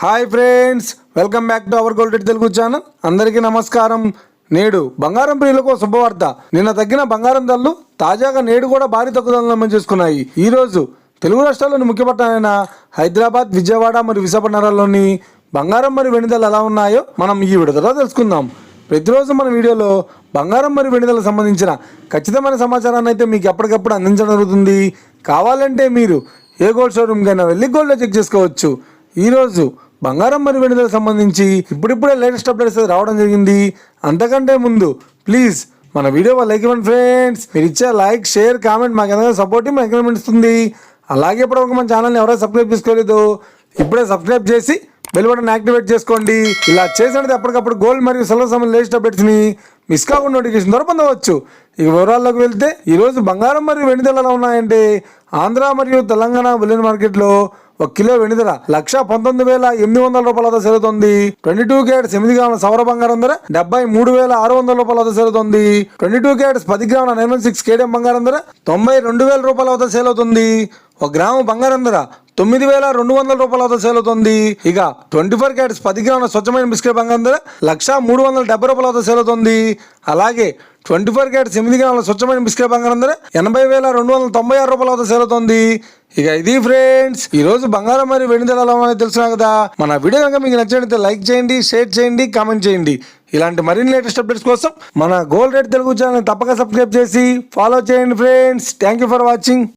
Hi friends, welcome back to our gold rate Telugu channel. అందరికీ నమస్కారం. నేడు బంగారం ప్రియులకు శుభవార్త. నిన్న తగ్గిన బంగారం ధరలు తాజాగా నేడు కూడా భారీ తగ్గుదలను నమోదు చేసుకున్నాయి. ఈ రోజు తెలుగు రాష్ట్రాల్లోని ముఖ్య పట్టణాలైన హైదరాబాద్, విజయవాడ మరియు విశాఖపట్నాల్లోని బంగారం మరియు వెండి ధరలు ఎలా ఉన్నాయో మనం ఈ వీడియోలో తెలుసుకుందాం. ప్రతిరోజు మన వీడియోలో బంగారం మరియు వెండి ధరలకు సంబంధించిన ఖచ్చితమైన సమాచారాన్ని అయితే మీకు ఎప్పటికప్పుడు అందించడం జరుగుతుంది. కావాలంటే మీరు ఏ గోల్డ్ షోరూమ్కైనా వెళ్ళి గోల్డ్లో చెక్ చేసుకోవచ్చు. ఈరోజు బంగారం మరియు వెండి ధరలకు సంబంధించి ఇప్పుడిప్పుడే లేటెస్ట్ అప్డేట్స్ రావడం జరిగింది. అంతకంటే ముందు ప్లీజ్ మన వీడియో లైక్ ఇవ్వండి ఫ్రెండ్స్. మీరు ఇచ్చే లైక్, షేర్, కామెంట్ మాకు ఎంతో సపోర్ట్, మాకు ఎంకరేజ్మెంట్ ఇస్తుంది. అలాగే ఇప్పటివరకు మన ఛానల్ని ఎవరైనా సబ్స్క్రైబ్ చేసుకోలేదు, ఇప్పుడే సబ్స్క్రైబ్ చేసి బెల్ బటన్ యాక్టివేట్ చేసుకోండి. ఇలా చేసినట్టు ఎప్పటికప్పుడు గోల్డ్ మరియు సిల్వర్ సంబంధించిన లేటెస్ట్ అప్డేట్స్ని మిస్ కాకుండా నోటిఫికేషన్ ద్వారా పొందవచ్చు. ఇక వివరాల్లోకి వెళ్తే ఈరోజు బంగారం మరియు వెండి ధరలు ఎలా ఉన్నాయంటే, ఆంధ్ర మరియు తెలంగాణ బులియన్ మార్కెట్లో 1 కిలో వెండి ధర 1,19,800 రూపాయల వద్ద సెలుతుంది. 22 క్యారెట్స్ 8 గ్రాముల సవర బంగారం ధర 73,600 రూపాయల వద్ద సెలుతుంది. 22 క్యారెట్స్ 10 గ్రాముల 916 కేడియం బంగారం ధర 92,000 రూపాయల వద్ద సేల్ అవుతుంది. 1 గ్రాము బంగారం ధర 9,200 రూపాయల వద్ద సేల్ అవుతుంది. ఇక 24 క్యారెట్స్ 10 గ్రాముల స్వచ్ఛమైన బిస్కెట్ బంగారం ధర 1,370 రూపాయల వద్ద సేల్ అవుతుంది. అలాగే 24 క్యారెట్స్ 8 గ్రాముల స్వచ్ఛమైన బిస్కెట్ బంగారం ధర 80,296 రూపాయల వద్ద సేల్ అవుతుంది. ఇక ఇది ఫ్రెండ్స్, ఈ రోజు బంగారం మరియు వెండి ధరలు అనేది తెలుసున్నా కదా. మన వీడియో కనుక మీకు నచ్చినట్లయితే లైక్ చేయండి, షేర్ చేయండి, కామెంట్ చేయండి. ఇలాంటి మరిన్ని లేటెస్ట్ అప్డేట్స్ కోసం మన గోల్డ్ రేట్ తెలుగు ఛానల్ తప్పక సబ్స్క్రైబ్ చేసి ఫాలో చేయండి friends. Thank you for watching.